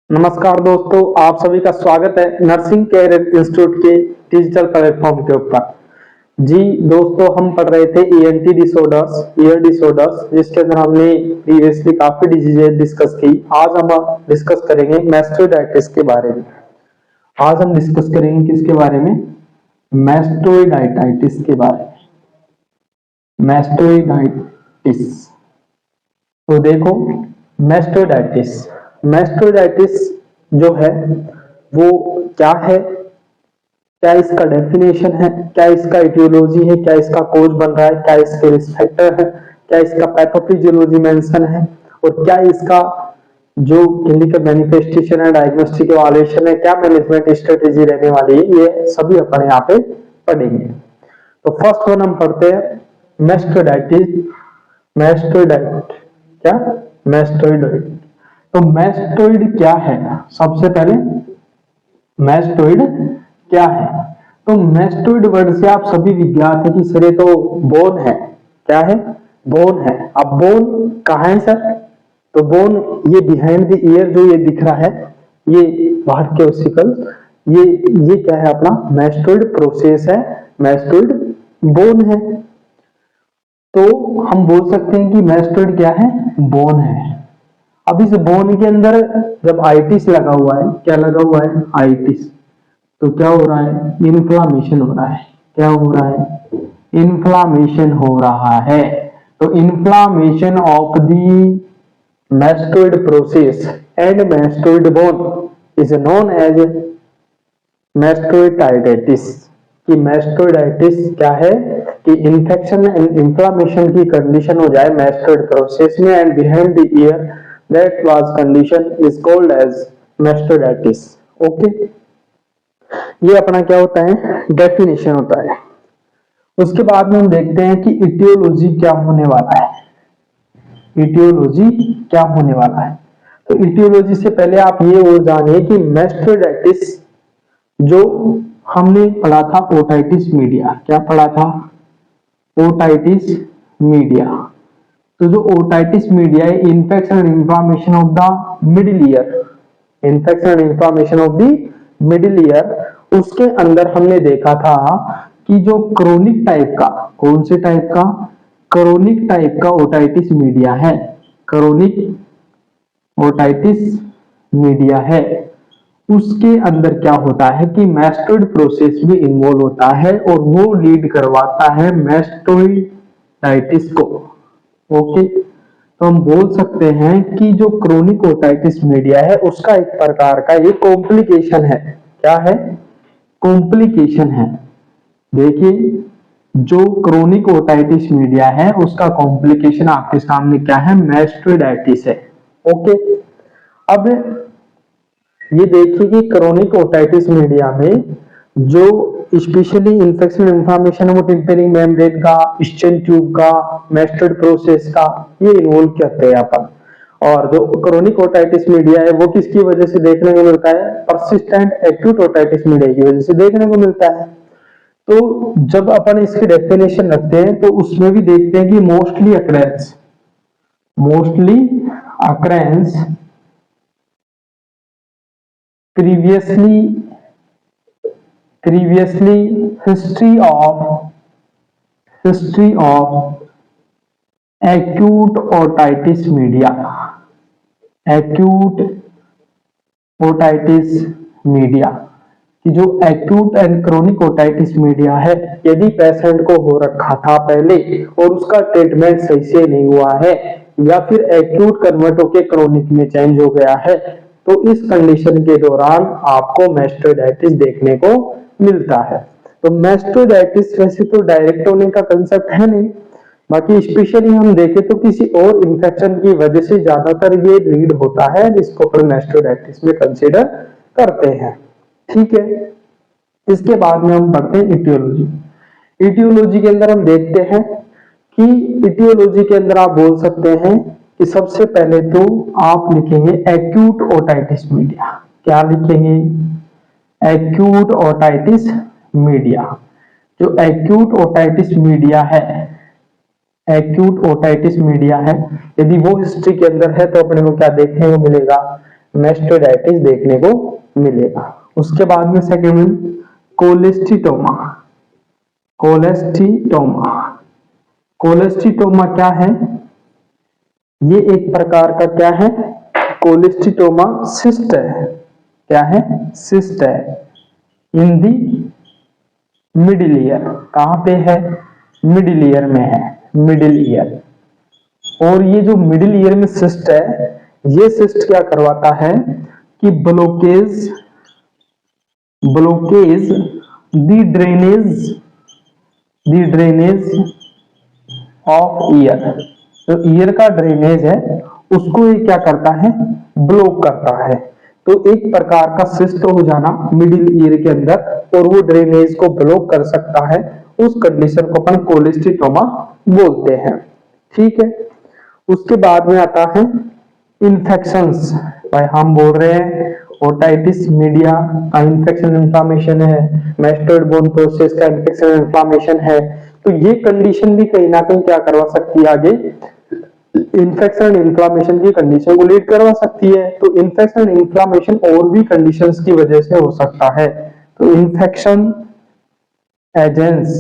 नमस्कार दोस्तों, आप सभी का स्वागत है नर्सिंग केयर इंस्टीट्यूट के डिजिटल प्लेटफॉर्म के ऊपर। जी दोस्तों, हम पढ़ रहे थे ईएनटी डिसऑर्डर्स, ईयर डिसऑर्डर्स, जिसके अंदर हमने प्रीवियसली काफी डिजीजेज डिस्कस की। आज हम डिस्कस करेंगे मैस्टोइडाइटिस के बारे में। आज हम डिस्कस करेंगे किसके बारे में? मैस्टोइडाइटिस के बारे में। मैस्टोइडाइटिस, तो देखो, मैस्टोइडाइटिस मैस्टोइडाइटिस जो है वो क्या है, क्या इसका डेफिनेशन है, क्या इसका इटियोलॉजी है, क्या इसका कोज बन रहा है, क्या इसके रिस्क फैक्टर है, क्या इसका पैथोफिजियोलॉजी मेंशन है, और क्या इसका जो क्लिनिकल मैनिफेस्टेशन है, डायग्नोस्टिक इवैल्यूएशन है, क्या मैनेजमेंट स्ट्रेटेजी रहने वाली है, ये सभी अपन यहाँ पे पढ़ेंगे। तो फर्स्ट वन हम पढ़ते हैं मैस्टोइडाइटिस। मैस्टोइडाइट क्या? मैस्टोइडाइट। तो मैस्टोइड क्या है? सबसे पहले मैस्टोइड क्या है? तो मैस्टोइड वर्ड से आप सभी विज्ञात है कि सर ये तो बोन है। क्या है? बोन है। अब बोन कहाँ है सर? तो बोन ये बिहाइंड द ईयर जो ये दिख रहा है, ये बाहर के ओसिकल, ये क्या है? अपना मैस्टोइड प्रोसेस है, मैस्टोइड बोन है। तो हम बोल सकते हैं कि मैस्टोइड क्या है? बोन है। अब इस बोन के अंदर जब आइटिस लगा हुआ है, क्या लगा हुआ है? आइटिस, तो क्या हो रहा है? इन्फ्लामेशन हो रहा है। क्या हो रहा है? इन्फ्लामेशन हो रहा है। तो inflammation of the mastoid process and mastoid bone is known as mastoiditis. कि मैस्टोइडाइटिस क्या है? कि इन्फेक्शन एंड इन्फ्लामेशन की कंडीशन हो जाए मैस्टोइड प्रोसेस में, and behind the ear that was condition is called as mastoiditis. Okay, ये अपना क्या होता है? डेफिनेशन होता है। उसके बाद में हम देखते हैं कि इटियोलॉजी क्या होने वाला है। इटियोलॉजी क्या होने वाला है? तो इटियोलॉजी से पहले आप ये और जानिए कि मैस्टोइडाइटिस जो हमने पढ़ा था ओटाइटिस मीडिया, क्या पढ़ा था? Otitis media. तो जो ओटाइटिस मीडिया है, infection and inflammation of the middle ear, infection and inflammation of the middle ear, उसके अंदर हमने देखा था कि जो क्रोनिक टाइप का, कौन से टाइप का? क्रोनिक टाइप का ओटाइटिस मीडिया है, क्रोनिक ओटाइटिस मीडिया है, उसके अंदर क्या होता है कि मैस्टोइड प्रोसेस में इन्वॉल्व होता है और वो लीड करवाता है मैस्टोइडाइटिस को। ओके, तो हम बोल सकते हैं कि जो क्रोनिक ओटाइटिस मीडिया है उसका एक प्रकार का ये कॉम्प्लिकेशन है। क्या है? कॉम्प्लिकेशन है। देखिए, जो क्रोनिक ओटाइटिस मीडिया है उसका कॉम्प्लिकेशन आपके सामने क्या है? मैस्टोइडाइटिस है। ओके, अब ये देखिए कि क्रोनिक ओटाइटिस मीडिया में जो स्पेशली इन्फेक्शन इंफॉर्मेशन वो टिम्पेनिंग मेम्ब्रेन का, स्टेन ट्यूब का, मैस्टोइड प्रोसेस का, ये इन्वॉल्व करते हैं अपन। और जो क्रोनिक ओटाइटिस मीडिया है वो किसकी वजह से देखने को मिलता है? परसिस्टेंट एक्यूट ओटाइटिस मीडिया की वजह से देखने को मिलता है। तो जब अपन इसकी डेफिनेशन रखते हैं तो उसमें भी देखते हैं कि mostly occurrence previously history of acute otitis media, acute otitis media, कि जो acute and chronic otitis media है, यदि पेशेंट को हो रखा था पहले और उसका ट्रीटमेंट सही से नहीं हुआ है, या फिर एक्यूट कन्वर्ट होकर क्रोनिक में चेंज हो गया है, तो इस कंडीशन के दौरान आपको मैस्टोइडाइटिस देखने को मिलता है। तो मैस्टोइडाइटिस वैसे तो डायरेक्ट होने का कंसेप्ट है नहीं, बाकी स्पेशली हम देखें तो किसी और इंफेक्शन की वजह से ज्यादातर ये लीड होता है, जिसको अपन मैस्टोइडाइटिस में कंसीडर करते हैं। ठीक है, इसके बाद में हम पढ़ते हैं इटियोलॉजी। इटियोलॉजी के अंदर हम देखते हैं कि इटियोलॉजी के अंदर आप बोल सकते हैं कि सबसे पहले तो आप लिखेंगे एक्यूट ओटाइटिस मीडिया। क्या लिखेंगे? Acute otitis media. जो एक्यूट ओटाइटिस मीडिया है, एक्यूट ओटाइटिस मीडिया है, यदि वो हिस्ट्री के अंदर है तो अपने को क्या देखने को मिलेगा? मैस्टोडाइटिस देखने को मिलेगा। उसके बाद में सेकेंड वन कोलेस्टिटोमा। कोलेस्टिटोमा, कोलेस्टिटोमा क्या है? ये एक प्रकार का क्या है? कोलेस्टिटोमा सिस्ट है। क्या है? सिस्ट है इन दी मिडिल ईयर। कहां पे है? मिडिल ईयर में है, मिडिल ईयर। और ये जो मिडिल ईयर में सिस्ट है, ये सिस्ट क्या करवाता है कि blockage blockage the drainage of year. जो ईयर का ड्रेनेज है उसको ये क्या करता है? ब्लॉक करता है। तो एक प्रकार का सिस्ट हो जाना मिडिल ईयर के अंदर और वो ड्रेनेज को ब्लॉक कर सकता है, उस कंडीशन को अपन कोलेस्टिटोमा बोलते हैं। ठीक है। उसके बाद में आता है इन्फेक्शंस। भाई हम बोल रहे हैं ओटाइटिस मीडिया का इन्फेक्शन इन्फ्लामेशन है, मैस्टोइड बोन प्रोसेस का इन्फेक्शन इन्फ्लामेशन है। तो ये कंडीशन भी कहीं ना कहीं क्या करवा सकती है? आगे इन्फेक्शन इन्फ्लामेशन की कंडीशन को लीड करवा सकती है। तो इन्फेक्शन इन्फ्लामेशन और भी कंडीशंस की वजह से हो सकता है। तो इन्फेक्शन एजेंट्स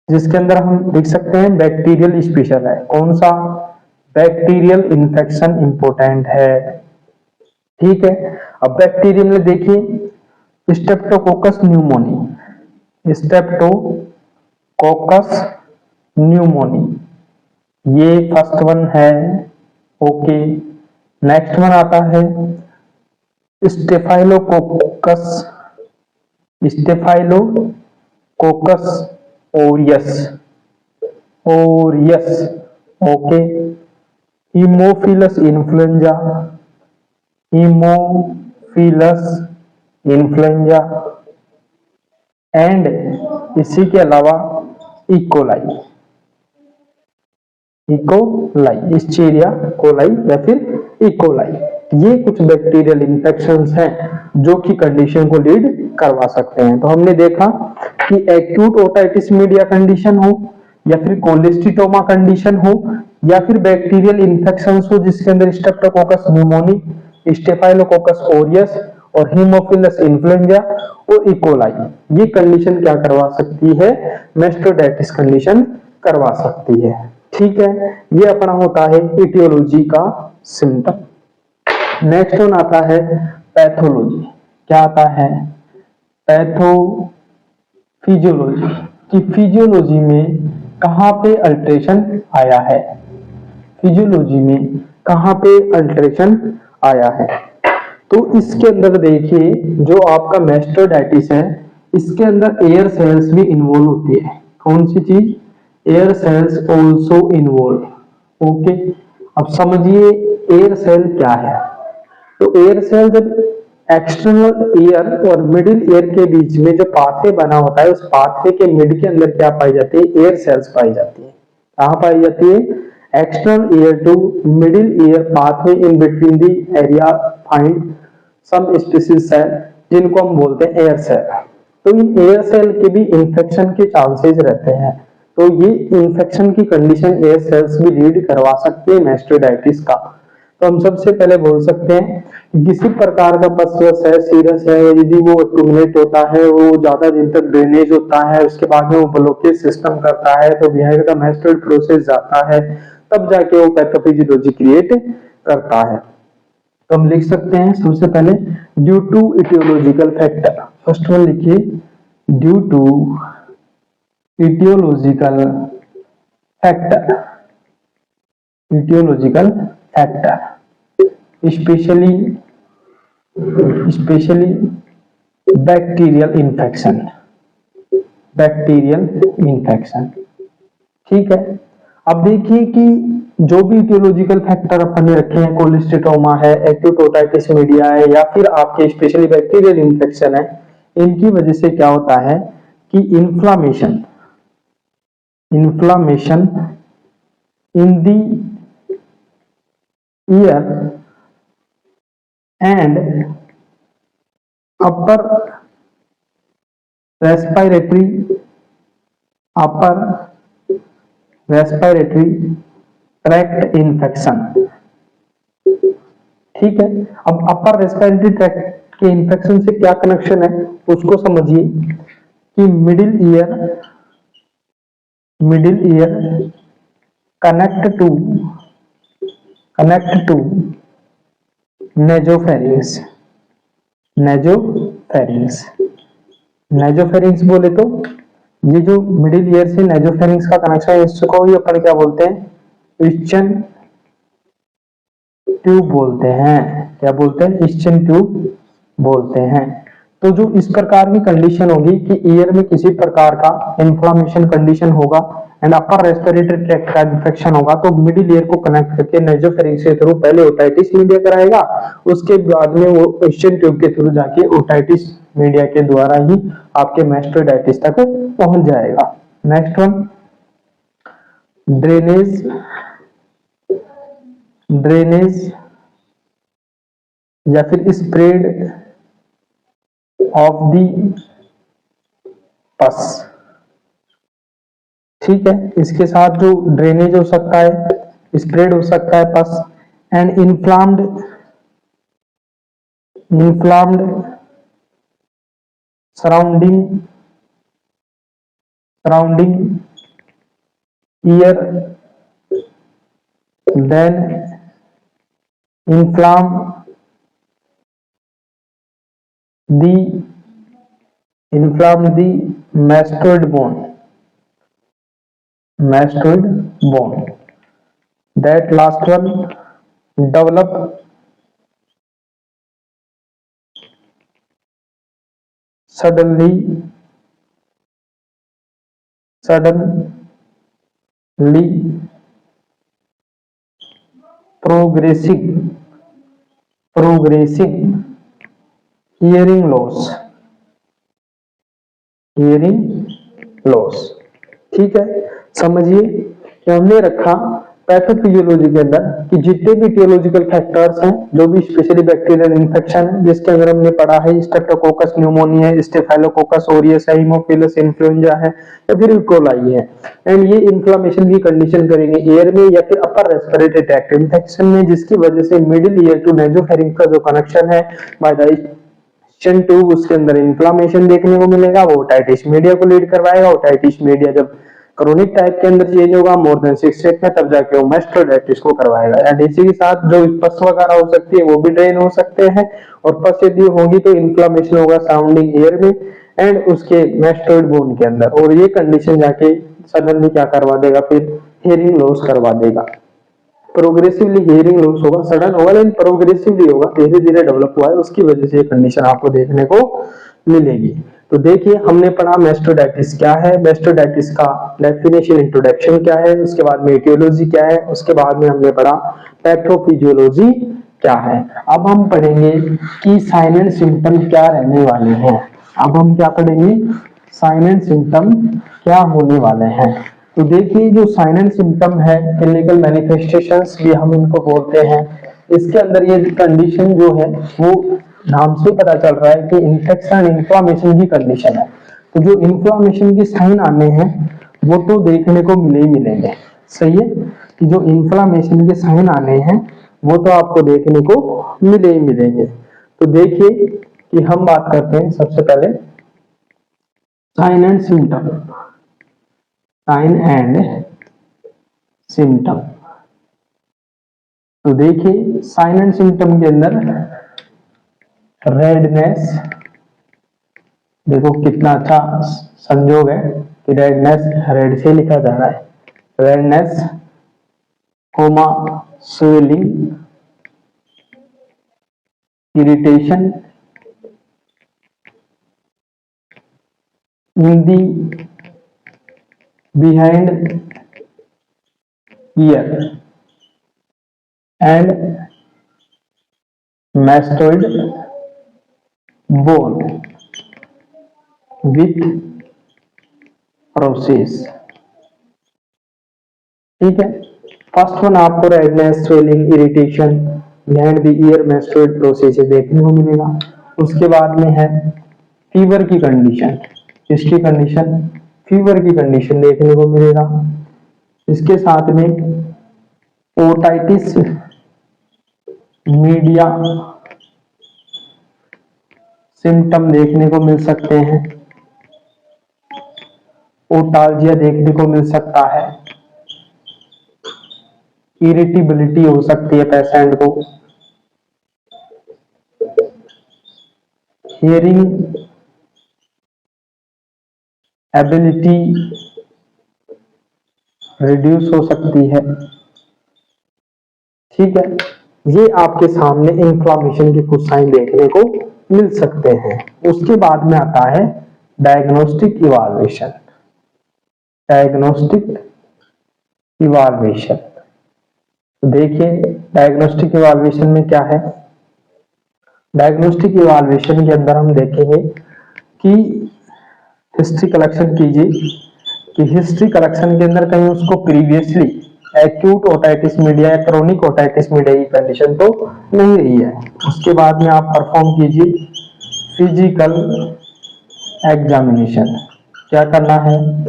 जिसके अंदर हम लिख सकते हैं बैक्टीरियल स्पेशल है। कौन सा? बैक्टीरियल इन्फेक्शन इंपोर्टेंट है। ठीक है। अब बैक्टीरियल में देखिए स्ट्रेप्टोकोकस न्यूमोनी, स्ट्रेप्टोकोकस न्यूमोनी, ये फर्स्ट वन है। ओके। नेक्स्ट वन आता है staphylococcus, staphylococcus Orius, Orius. Okay. Haemophilus influenza, Haemophilus influenza and इसी के अलावा इकोलाई, इकोलाई, इस्चेरिया कोलाई या फिर इकोलाई। ये कुछ बैक्टीरियल इन्फेक्शंस हैं जो कि कंडीशन को लीड करवा सकते हैं। तो हमने देखा कि एक्यूट ओटाइटिस मीडिया कंडीशन हो या फिर कोलेस्टिटोमा कंडीशन हो या फिर बैक्टीरियल इन्फेक्शंस हो जिसके अंदर स्ट्रेप्टोकोकस न्यूमोनी, स्टेफाइलोकोकस ओरियस और हीमोफिलस इन्फ्लुएंजा और इकोलाई, ये कंडीशन क्या करवा सकती है? मैस्टोडाइटिस कंडीशन करवा सकती है। ठीक है। ये अपना होता है इटियोलॉजी का सिम्टम। नेक्स्ट वन आता है पैथोलॉजी। क्या आता है? पैथोफिजियोलॉजी। कि फिजियोलॉजी में कहां पे अल्टरेशन आया है? फिजियोलॉजी में कहां पे अल्टरेशन आया है? तो इसके अंदर देखिए जो आपका मैस्टोडाइटिस है इसके अंदर एयर सेल्स भी इन्वॉल्व होती है। कौन सी चीज? Air cells also involve. Okay. अब समझिए एयर सेल क्या है। तो एयर सेल जब एक्सटर्नल ईयर और मिडिल ईयर के बीच में जो पाथवे बना होता है उस पाथवे के मिड के अंदर क्या पाई जाती है? एयर सेल्स पाई जाती है। कहां पाई जाती है? External ear to middle ear pathway in between the area find some species cell जिनको हम बोलते हैं एयर सेल। तो इन एयर सेल के भी इंफेक्शन के चांसेस रहते हैं। तो ये इंफेक्शन की कंडीशन एयर सेल्स भी लीड करवा सकती है मैस्टोडाइटिस का। तो हम सबसे पहले बोल सकते हैं कि किसी प्रकार का पसवस है, सीरस है, यदि वो एक्यूमुलेट होता है, वो ज्यादा दिन तक ड्रेनेज होता है, उसके बाद में वो ब्लॉकेज सिस्टम करता है, तो बिहाइंड का मैस्टोइड प्रोसेस जाता है, तब जाके वो पैथोफिजियोलॉजी क्रिएट करता है। तो हम लिख सकते हैं सबसे पहले due to etiological factor. First one लिखिए due to etiological factor, etiological factor specially bacterial infection, bacterial infection. ठीक है। अब देखिए कि जो भी इटियोलॉजिकल फैक्टर अपन ने रखे हैं, कोलेस्टिटोमा है, एक्यूट ओटाइटिस मीडिया है या फिर आपके स्पेशली बैक्टीरियल इन्फेक्शन है, इनकी वजह से क्या होता है कि inflammation in the ear and upper respiratory tract infection. ठीक है। अब अपर रेस्पिरेटरी ट्रैक्ट के इन्फेक्शन से क्या कनेक्शन है उसको समझिए कि middle ear connect to nasopharynx. Nasopharynx बोले तो ये जो मिडिल ईयर से नेजोफेरिंग्स का कनेक्शन है इसको ही अपन क्या बोलते हैं, ईस्चन ट्यूब बोलते हैं। क्या बोलते हैं, ईस्चन ट्यूब बोलते हैं। तो जो इस प्रकार की कंडीशन होगी कि ईयर में किसी प्रकार का इन्फ्लामेशन कंडीशन होगा एंड अपर रेस्पिरेटरी ट्रैक्ट का इन्फेक्शन होगा तो मिडिल ईयर को कनेक्ट करके नेजोफेरिंग्स के थ्रू पहले ओटाइटिस मीडिया कराएगा, उसके बाद में वो ईस्चन ट्यूब के थ्रू जाके ओटाइटिस मीडिया के द्वारा ही आपके मास्टोइडाइटिस तक पहुंच जाएगा। नेक्स्ट वन, ड्रेनेज या फिर स्प्रेड ऑफ दी पस। ठीक है, इसके साथ जो ड्रेनेज हो सकता है, स्प्रेड हो सकता है pus and inflamed surrounding ear, then inflam the mastoid bone, that last one develop suddenly progressing hearing loss। ठीक है, समझिए कि हमने रखा पैथोफिजियोलॉजी के अंदर कि जितने भी टियोलॉजिकल फैक्टर्स हैं, जो भी स्पेशली बैक्टीरियल इन्फेक्शन है जिसके अंदर हमने पढ़ा है स्ट्रेप्टोकोकस न्यूमोनिया है, स्टेफाइलोकोकस ऑरियस है, हीमोफिलस इन्फ्लुएंजा है या फिर इकोलाई है, एंड ये इन्फ्लेमेशन की कंडीशन करेंगे एयर में या फिर अपर रेस्पिरेटरी ट्रैक्ट इन्फेक्शन में, जिसकी वजह से मिडिल ईयर टू नेजोफेरिंग का जो कनेक्शन है बाय द ईस्चन ट्यूब उसके अंदर इन्फ्लेमेशन देखने को मिलेगा, वो ओटाइटिस मीडिया को लीड करवाएगा। ओटाइटिस मीडिया जब क्रोनिक टाइप के अंदर चेंज होगा मोर देन 6 वीक में, तब जाके वो मास्टोइडाइटिस को करवाएगा। एंड इसी के साथ जो पस वगैरह हो सकती है वो भी ड्रेन हो सकते हैं, और पस यदि होगी तो इन्फ्लेमेशन होगा सराउंडिंग एयर में एंड उसके मास्टोइड बोन के अंदर, और ये कंडीशन जाके सडनली क्या करवा देगा, फिर हियरिंग लॉस करवा देगा। प्रोग्रेसिवली हियरिंग लॉस होगा, सडन होगा लेकिन प्रोग्रेसिवली होगा, धीरे धीरे डेवलप हुआ है, उसकी वजह से ये कंडीशन आपको देखने को मिलेगी। तो देखिए हमने पढ़ा मास्टोइडाइटिस क्या है, मास्टोइडाइटिस का डेफिनेशन इंट्रोडक्शन क्या है, उसके बाद में एटियोलॉजी क्या है, उसके बाद में हमने पढ़ा पैथोफिजियोलॉजी क्या है। अब हम पढ़ेंगे कि साइन एंड सिम्टम क्या रहने वाले हैं। अब हम क्या पढ़ेंगे, साइन एंड सिम्टम क्या होने वाले हैं। तो देखिए जो साइन एंड सिम्टम है, क्लिनिकल मैनिफेस्टेशंस भी हम इनको बोलते हैं, इसके अंदर ये कंडीशन जो है वो नाम से पता चल रहा है कि इन्फेक्शन इन्फ्लेमेशन की कंडीशन है। तो जो इन्फ्लेमेशन के साइन आने हैं वो तो देखने को मिले ही मिलेंगे, सही है, कि जो इन्फ्लेमेशन के साइन आने हैं वो तो आपको देखने को मिले ही मिलेंगे। तो देखिए कि हम बात करते हैं सबसे पहले sign and symptom. Sign and symptom, तो देखिए साइन एंड सिम्टम के अंदर रेडनेस, देखो कितना अच्छा संयोग है कि रेडनेस रेड से लिखा जा रहा है, redness comma swelling, irritation in the behind ear and mastoid bone with process। ठीक है, फर्स्ट वन आपको redness, swelling, irritation behind the ear mastoid process देखने को मिलेगा। उसके बाद में है फीवर की कंडीशन, इसकी कंडीशन फीवर की कंडीशन देखने को मिलेगा। इसके साथ में ओटाइटिस मीडिया सिम्टम देखने को मिल सकते हैं, ओटाल्जिया देखने को मिल सकता है, इरिटेबिलिटी हो सकती है पेशेंट को, हियरिंग एबिलिटी रिड्यूस हो सकती है। ठीक है, ये आपके सामने इन्फ्लामेशन के कुछ साइन देखने को मिल सकते हैं। उसके बाद में आता है डायग्नोस्टिक इवैल्यूएशन। डायग्नोस्टिक इवैल्यूएशन, देखिए डायग्नोस्टिक इवैल्यूएशन में क्या है। डायग्नोस्टिक इवैल्यूएशन के अंदर हम देखेंगे कि हिस्ट्री कलेक्शन कीजिए कि हिस्ट्री कलेक्शन के अंदर कहीं उसको प्रीवियसली एक्यूट ओटाइटिस मीडिया या क्रोनिक ओटाइटिस मीडिया की कंडीशन तो नहीं रही है। उसके बाद में आप परफॉर्म कीजिए फिजिकल एग्जामिनेशन। क्या करना है?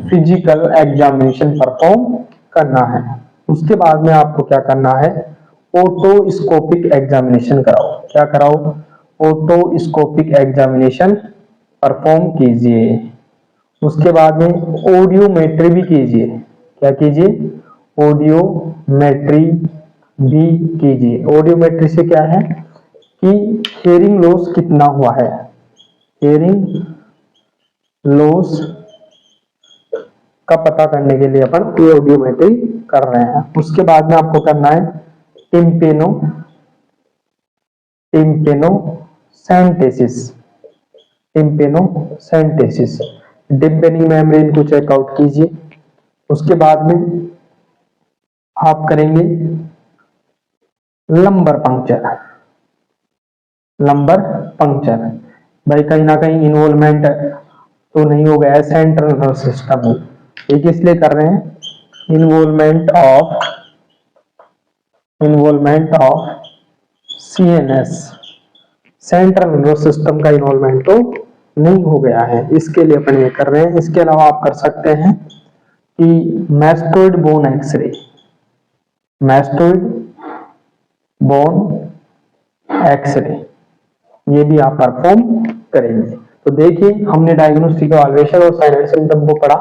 फिजिकल एग्जामिनेशन परफॉर्म करना है। उसके बाद में आपको क्या करना है? ओटोस्कोपिक एग्जामिनेशन कराओ। क्या कराओ? ओटोस्कोपिक एग्जामिनेशन परफॉर्म कीजिए। उसके बाद में ऑडियोमेट्री भी कीजिए। क्या कीजिए? ऑडियोमेट्री भी कीजिए। ऑडियोमेट्री से क्या है कि हियरिंग लॉस कितना हुआ है, हियरिंग लॉस का पता करने के लिए अपन ये ऑडियोमेट्री कर रहे हैं। उसके बाद में आपको करना है टिम्पेनोसेंटेसिस। टिम्पेनोसेंटेसिस, डिम्पेनिंग मेम्ब्रेन को चेकआउट कीजिए। उसके बाद में आप करेंगे लंबर पंक्चर। लंबर पंक्चर भाई कहीं ना कहीं इन्वॉल्वमेंट तो नहीं हो गया है सेंट्रल नर्वस सिस्टम में, ये किस लिए कर रहे हैं? Involvement of CNS, central nervous system का इन्वॉल्वमेंट तो नहीं हो गया है, इसके लिए अपन ये कर रहे हैं। इसके अलावा आप कर सकते हैं कि mastoid bone x ray, mastoid bone x ray, ये भी आप परफॉर्म करेंगे। तो देखिए हमने डायग्नोस्टिक इवैल्यूएशन और साइलेंट सिम्टम को पढ़ा।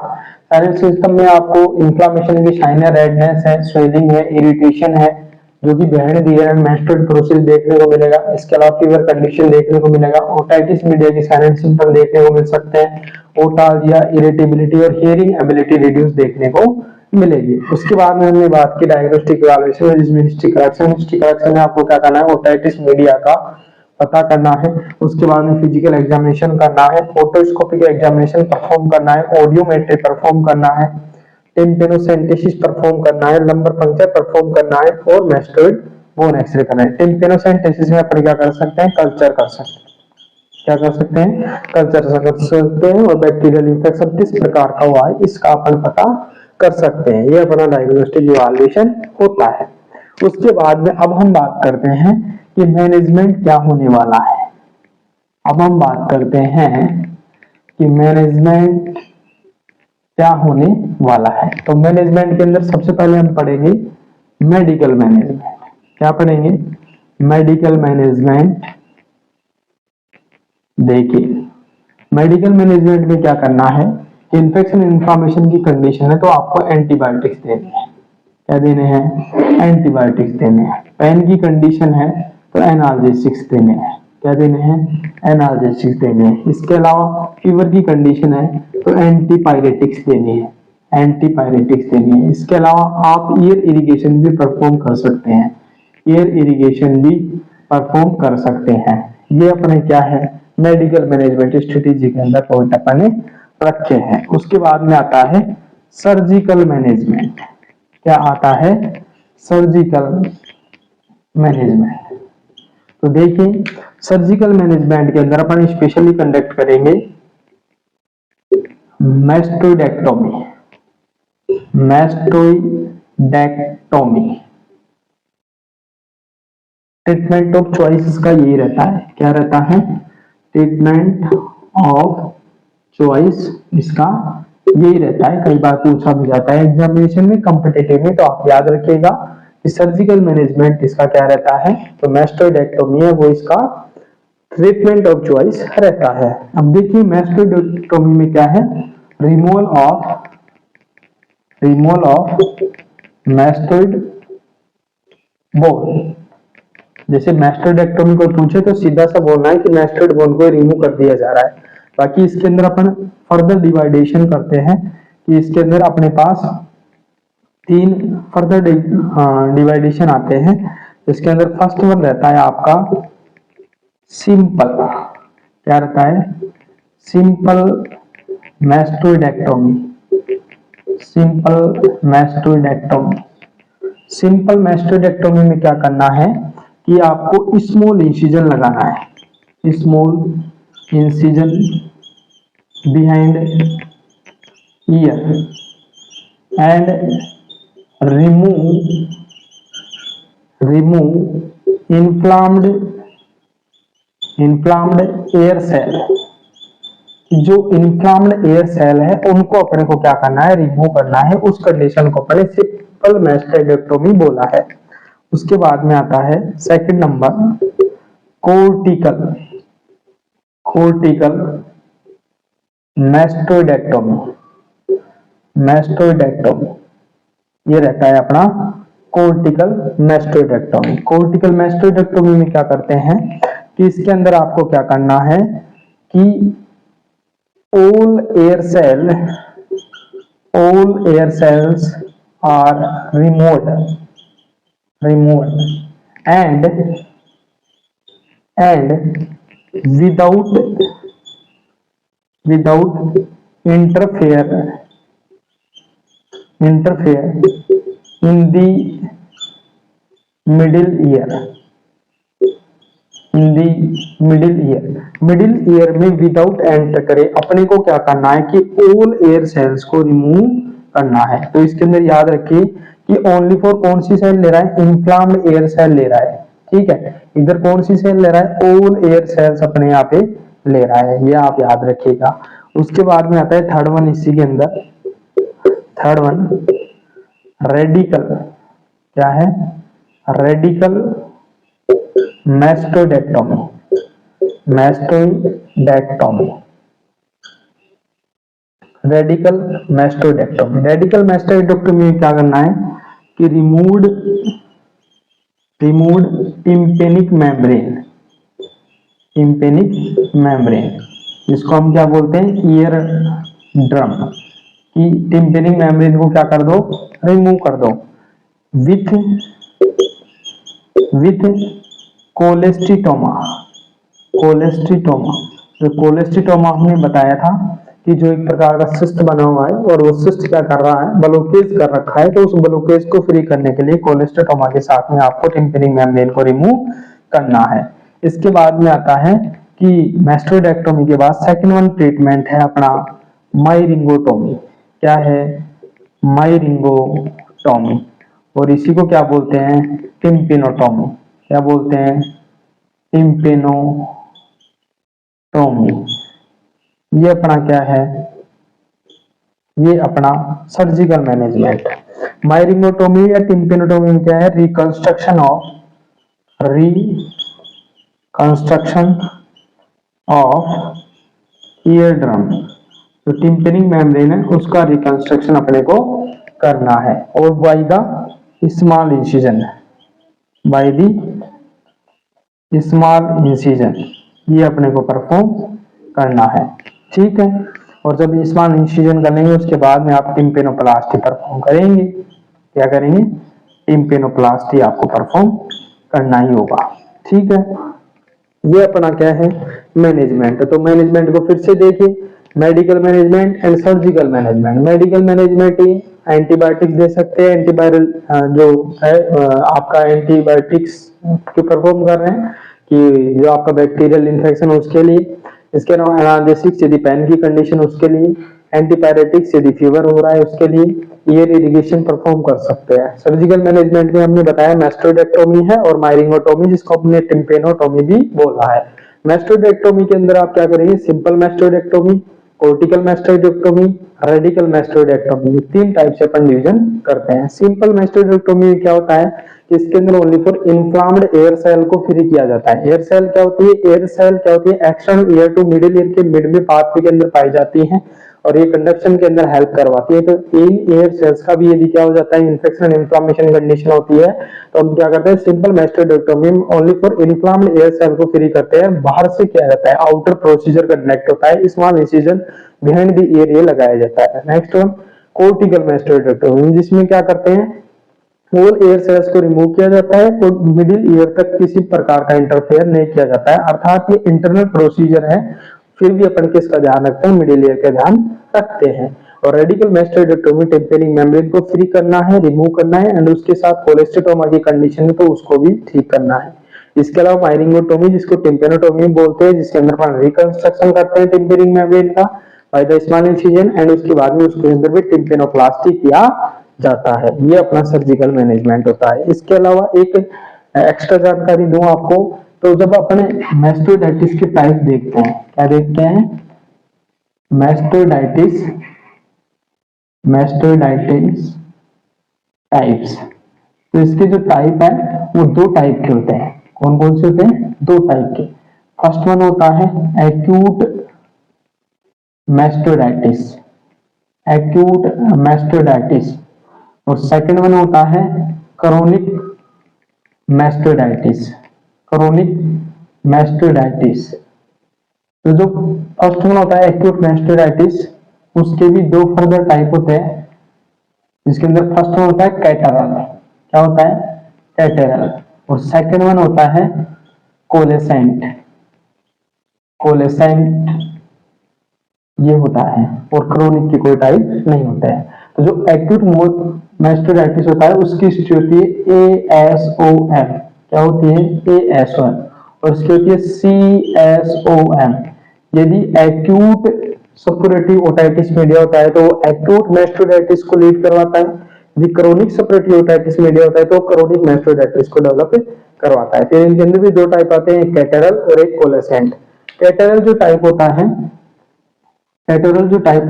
साइलेंट सिम्टम में आपको इन्फ्लामेशन की साइन है, रेडनेस है, स्वेलिंग है, इरिटेशन है, जो कि बेहन दियर एंड मेस्टोइड प्रोसेस देखने को मिलेगा। इसके अलावा फीवर कंडीशन देखने को मिलेगा। ओटाइटिस मीडिया की साइलेंट सिम्टम देखने को मिल सकते हैं। ओटाल्जिया, इरिटेबिलिटी और हियरिंग एबिलिटी रिड्यूस देखने को मिलेगी। उसके बाद में हमने बात की डायग्नोस्टिक इवैल्यूएशन जिसमें हिस्ट्री करेक्शन में आपको क्या करना है? ओटाइटिस मीडिया का पता करना है। उसके बाद में फिजिकल एग्जामिनेशन करना है, ओटोस्कोपिक एग्जामिनेशन परफॉर्म करना है, ऑडियोमेट्री परफॉर्म करना है, टिम्पेनोसेंटेसिस परफॉर्म करना है, लंबर पंक्चर परफॉर्म करना है और मैस्टोइड बोन एक्सरे करना है। टिम्पेनोसेंटेसिस में अपन क्या कर सकते हैं? कल्चर कर सकते हैं। क्या कर सकते हैं? कल्चर कर सकते हैं और बैक्टीरियल इंफेक्शन किस प्रकार का हुआ है इसका अपन पता कर सकते हैं। ये अपना डायग्नोस्टिक इवैल्यूएशन होता है। उसके बाद में अब हम बात करते हैं कि मैनेजमेंट क्या होने वाला है। अब हम बात करते हैं कि मैनेजमेंट क्या होने वाला है। तो मैनेजमेंट के अंदर सबसे पहले हम पढ़ेंगे मेडिकल मैनेजमेंट। क्या पढ़ेंगे? Medical management. देखिए मेडिकल मैनेजमेंट में क्या करना है? इन्फेक्शन इन्फ्लामेशन की कंडीशन है तो आपको एंटीबायोटिक्स देने हैं। क्या देने हैं? एंटीबायोटिक्स देने हैं। पेन की कंडीशन है तो एनाल्जेसिक्स देने हैं। क्या देने हैं? एनाल्जेसिक्स देने हैं। इसके अलावा फीवर की कंडीशन है तो एंटीपायरेटिक्स देनी है, एंटीपायरेटिक्स देनी है। इसके अलावा आप ईयर इरिगेशन भी परफॉर्म कर सकते हैं, ईयर इरिगेशन भी परफॉर्म कर सकते हैं। ये अपने क्या है? मेडिकल मैनेजमेंट स्ट्रेटेजी के अंदर पॉइंट अपने रखे हैं। उसके बाद में आता है सर्जिकल मैनेजमेंट। क्या आता है? Surgical management. तो देखिए सर्जिकल मैनेजमेंट के अंदर अपन स्पेशली कंडक्ट करेंगे मैस्टोइडेक्टोमी। मैस्टोइडेक्टोमी ट्रीटमेंट ऑफ चॉइस का यही रहता है। क्या रहता है? ट्रीटमेंट ऑफ चॉइस इसका यही रहता है। कई बार पूछा भी जाता है एग्जामिनेशन में, कॉम्पिटिटिव में, तो आप याद रखिएगा सर्जिकल मैनेजमेंट इसका क्या रहता है, तो मैस्टोइडेक्टोमी है वो इसका ट्रीटमेंट ऑफ चॉइस रहता है। अब देखिए मैस्टोइडेक्टोमी में क्या है, रिमूवल ऑफ मैस्टोइड बोन। जैसे मैस्टोइडेक्टोमी को पूछे तो सीधा सा बोलना है कि मैस्टोइड बोन को रिमूव कर दिया जा रहा है। बाकी इसके अंदर अपन फर्दर डिवाइडेशन करते हैं कि इसके अंदर अपने पास 3 फर्दर डिवाइडेशन आते हैं। इसके अंदर फर्स्ट वन रहता है आपका सिंपल, क्या रहता है, सिंपल मैस्टोइडेक्टोमी। सिंपल मैस्टोइडेक्टोमी, सिंपल मैस्टोइडेक्टोमी में क्या करना है कि आपको स्मॉल इंसिजन लगाना है, small incision behind ear and remove inflamed air cell. जो इन्फ्लाम्ड एयर सेल है उनको अपने को क्या करना है, रिमूव करना है। उस कंडीशन को अपने सिंपल मैस्टोइडेक्टोमी बोला है। उसके बाद में आता है सेकंड नंबर कोर्टिकल मैस्टोइडेक्टोमी। ये रहता है अपना कोर्टिकल मैस्टोइडेक्टोमी। कोर्टिकल मैस्टोइडेक्टोमी में क्या करते हैं कि इसके अंदर आपको क्या करना है कि all air cells are removed and without interfere in the middle ear। Middle ear में विदाउट एंटर करे। अपने को क्या करना है कि ऑल एयर सेल्स को रिमूव करना है। तो इसके अंदर याद रखिए कि ओनली फॉर कौन सी सेल ले रहा है, इन्फ्लाम्ड एयर सेल ले रहा है, ठीक है। इधर कौन सी सेल ले रहा है, ऑल एयर सेल्स अपने यहाँ पे ले रहा है, ये आप याद रखिएगा। उसके बाद में आता है थर्ड वन, इसी के अंदर थर्ड वन रेडिकल, क्या है, रेडिकल मैस्टोइडेक्टोमी। रेडिकल मैस्टोइडेक्टोमी में क्या करना है कि रिमूव्ड टिम्पेनिक मेम्ब्रेन, जिसको हम क्या बोलते हैं, ईयर ड्रम की टिम्पेनिक मेम्ब्रेन को क्या कर दो, रिमूव कर दो विथ कोलेस्टिटोमा। जो कोलेस्टिटोमा हमने बताया था कि जो एक प्रकार का सिस्ट बना हुआ है और वो सिस्ट क्या कर रहा है, ब्लॉकेज कर रखा है। तो उस ब्लॉकेज को फ्री करने के लिए कोलेस्टिटोमा के साथ में आपको टिम्पेनिक मेम्ब्रेन को रिमूव करना है। इसके बाद में आता है कि मैस्टोइडेक्टोमी के बाद सेकंड वन ट्रीटमेंट है अपना माइरिंगोटोमी। क्या है, माइरिंगोटोमी, और इसी को क्या बोलते हैं, टिम्पेनोटोमी। क्या बोलते हैं, टिम्पेनोटोमी। ये अपना क्या है, ये अपना सर्जिकल मैनेजमेंट। माइरिंगोटोमी या टिम्पेनोटोमी में क्या है, रिकंस्ट्रक्शन ऑफ ईयर ड्रम। जो टिम्पेनिक मेम्ब्रेन है उसका रिकंस्ट्रक्शन अपने को करना है, और बाय द स्मॉल इंसिजन, ये अपने को परफॉर्म करना है, ठीक है। और जब स्मॉल इंसिजन कर लेंगे उसके बाद में आप टिम्पेनोप्लास्टी परफॉर्म करेंगे। क्या करेंगे, टिम्पेनोप्लास्टी आपको परफॉर्म करना ही होगा, ठीक है। ये अपना क्या है, मैनेजमेंट। तो मैनेजमेंट को फिर से देखिए, medical management and surgical management. Medical management ही एंटीबायोटिक्स दे सकते हैं, एंटीवायरल जो है आपका एंटीबायोटिक्स के परफॉर्म कर रहे हैं कि जो आपका बैक्टीरियल इन्फेक्शन है उसके लिए। इसके अलावा एनाल्जेसिक्स यदि पेन की कंडीशन उसके लिए, एंटीपायरेटिक्स यदि फीवर हो रहा है उसके लिए, ईयर इरिगेशन परफॉर्म कर सकते हैं। सर्जिकल मैनेजमेंट में हमने बताया मैस्टोइडेक्टोमी है और माइरिंगोटोमी, जिसको हमने टिम्पेनोटोमी भी बोला है। मैस्टोइडेक्टोमी के अंदर आप क्या करेंगे, सिंपल मैस्टोइडेक्टोमी, कोर्टिकल मैस्टोइडेक्टोमी, रेडिकल मैस्टोइडेक्टोमी, 3 टाइप से अपन डिवीजन करते हैं। सिंपल मैस्टोइडेक्टोमी में क्या होता है कि इसके अंदर only for inflamed air cell को फ्री किया जाता है। एयर सेल क्या होती है? एयर सेल क्या होती है? External ear to middle ear के मिड में पाथवे के अंदर पाई जाती है और ये कंडक्शन के अंदर हेल्प करवाती है। तो इन एयर सेल्स का भी यदि क्या हो जाता है, इन्फेक्शन इन्फ्लामेशन कंडीशन होती है, तो हम क्या करते हैं, simple mastoidectomy only for inflamed air cell को फ्री करते हैं। बाहर से क्या रहता है, आउटर प्रोसीजर कंडक्ट होता है, small incision behind the year ये लगाया जाता है। नेक्स्ट वन कोर्टिकल मास्टोइडेक्टोमी, जिसमें क्या करते हैं, होल एयर सेल्स को रिमूव किया जाता है और मिडिल ईयर तक किसी प्रकार का इंटरफेयर नहीं किया जाता है, अर्थात ये इंटरनल प्रोसीजर है, फिर भी अपन किसका ध्यान रखते हैं, मिडिल ईयर का ध्यान रखते हैं। और रेडिकल मास्टोइडेक्टोमी टेम्परिंग मेम्ब्रेन को फ्री करना है, रिमूव करना है एंड उसके साथ कोलेस्टेटोमा की कंडीशन है तो उसको भी ठीक करना है। इसके अलावा मायरिंगोटोमी, जिसको टिम्पेनोटोमी बोलते हैं, जिसके अंदर अपन रिकंस्ट्रक्शन करते हैं टेम्परिंग मेम्ब्रेन का by the small incision and उसके बाद में उसके अंदर भी टिम्पेनोप्लास्टी किया जाता है। ये अपना सर्जिकल मैनेजमेंट होता है। इसके अलावा एक एक्स्ट्रा जानकारी दूं आपको, तो जब अपने मास्टोइडाइटिस के टाइप देखते हैं, क्या देखते हैं, मास्टोइडाइटिस टाइप्स, तो इसके जो टाइप है वो दो टाइप के होते हैं। कौन कौन से होते हैं? दो टाइप के। फर्स्ट वन होता है एक्यूट मास्टोइडाइटिस और सेकंड वन होता है क्रोनिक मास्टोइडाइटिस। तो जो फर्स्ट वन होता है एक्यूट मास्टोइडाइटिस, उसके भी दो फर्दर टाइप होते हैं, जिसके अंदर फर्स्ट वन होता है कैटरल, क्या होता है, कैटरल, और सेकंड वन होता है कोलेसेंट ये होता है, और क्रोनिक की कोई टाइप नहीं होता है। तो जो एक्यूट मास्टोइडाइटिस होता है उसकी स्थिति होती है ASOM, क्या होती है, ASOM, और इसकी होती है CSOM। यदि एक्यूट सपोरेटिव ओटाइटिस मीडिया होता है तो एक्यूट मास्टोइडाइटिस को लीड करवाता है, यदि क्रोनिक सपोरेटिव ओटाइटिस मीडिया होता है तो क्रोनिक मास्टोइडाइटिस को डेवलप करवाता है। फिर इनके अंदर भी दो टाइप आते हैं, एक कैटरल और एक कोलेसेंट। कैटरल जो टाइप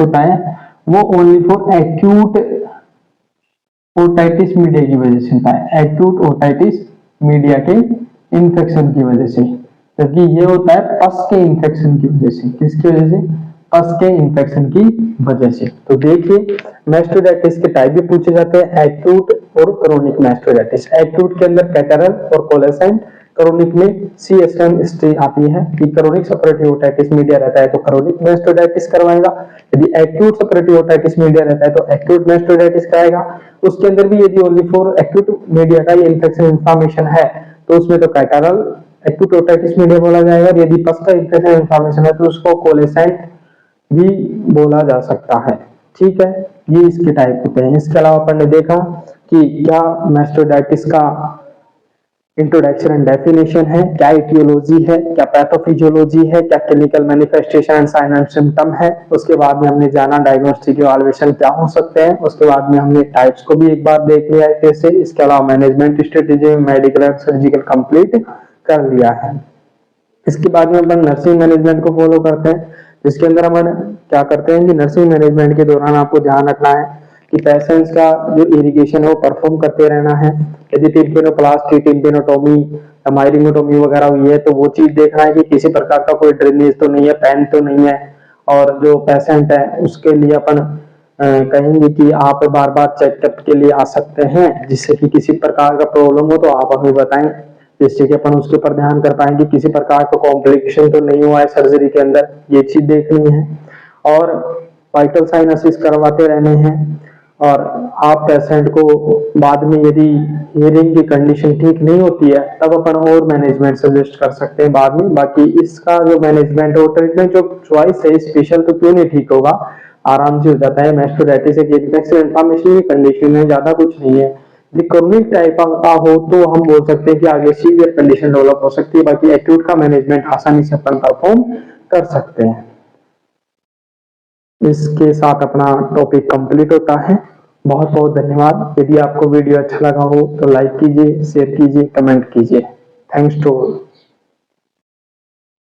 होता है वो only for acute otitis media की वजह से होता है, एक्यूट ओटाइटिस मीडिया के इन्फेक्शन की वजह से, क्योंकि ये होता है पस के इन्फेक्शन की वजह से। किसकी वजह से? पस के इन्फेक्शन की वजह से। तो देखिए मास्टोइडाइटिस के टाइप भी पूछे जाते हैं, एक्यूट और क्रोनिक मास्टोइडाइटिस। एक्यूट के अंदर कैटरल और कोलेसेंट, क्रोनिक में CSM स्टेज आती है कि क्रोनिक सपोरेटिव ओटाइटिस मीडिया रहता है तो क्रोनिक मास्टोइडाइटिस करवाएगा, यदि एक्यूट सपोरेटिव ओटाइटिस मीडिया रहता है तो एक्यूट मास्टोइडाइटिस कराएगा। उसके अंदर भी यदि ओनली फॉर एक्यूट मीडिया का ये इन्फेक्शन इन्फ्लेमेशन है तो उसमें तो कैटरल एक्यूट ओटाइटिस मीडिया बोला जाएगा, और यदि पस का इन्फेक्शन इन्फ्लेमेशन है तो उसको कोलेसेंट भी बोला जा सकता है। ठीक है, ये इसके टाइप होते हैं। इसके अलावा अपन ने देखा कि क्या मास्टोइडाइटिस का इंट्रोडक्शन एंड डेफिनेशन है, क्या इटियोलॉजी है, क्या पैथोफिजियोलॉजी है, क्या clinical manifestation and sign and symptom है। उसके बाद में हमने जाना डायग्नोस्टिक इवैल्यूएशन क्या हो सकते हैं। उसके बाद में हमने टाइप्स को भी एक बार देख लिया है कैसे। इसके अलावा management strategy, medical and surgical complete कर लिया है। इसके बाद में अपन नर्सिंग मैनेजमेंट को फॉलो करते हैं, जिसके अंदर अपन क्या करते हैं कि नर्सिंग मैनेजमेंट के दौरान आपको ध्यान रखना है कि पेशेंट्स का जो इरिगेशन है वो परफॉर्म करते रहना है। यदि टिम्पेनोप्लास्टी, टिम्पेनोटोमी, मायरिंगोटोमी वगैरह हुई है तो वो चीज देखना है कि किसी प्रकार का कोई ड्रेनेज तो नहीं है, पेन तो नहीं है, और जो पेशेंट है उसके लिए अपन कहेंगे कि आप बार बार चेकअप के लिए आ सकते हैं, जिससे कि किसी प्रकार का प्रॉब्लम हो तो आप हमें बताएं, जिससे कि अपन उसके ऊपर ध्यान कर पाएंगे किसी प्रकार का कॉम्प्लिकेशन तो नहीं हुआ है सर्जरी के अंदर, ये चीज देखनी है। और वाइटल साइन असिस्ट करवाते रहने हैं। और आप पेशेंट को बाद में यदि हियरिंग की कंडीशन ठीक नहीं होती है तब अपन और मैनेजमेंट सजेस्ट कर सकते हैं बाद में। बाकी इसका जो मैनेजमेंट और ट्रीटमेंट जो चॉइस है स्पेशल तो क्यों नहीं ठीक होगा, आराम से हो जाता है। मास्टोइडाइटिस एक इन्फेक्शन इन्फ्लेमेशन की कंडीशन है, ज्यादा कुछ नहीं है। यदि क्रोनिक टाइप का हो तो हम बोल सकते हैं कि आगे सीवियर कंडीशन डेवलप हो सकती है, बाकी एक्यूट का मैनेजमेंट आसानी से अपन परफॉर्म कर सकते हैं। इसके साथ अपना टॉपिक कंप्लीट होता है। बहुत बहुत धन्यवाद। यदि आपको वीडियो अच्छा लगा हो तो लाइक कीजिए, शेयर कीजिए, कमेंट कीजिए। Thanks to all.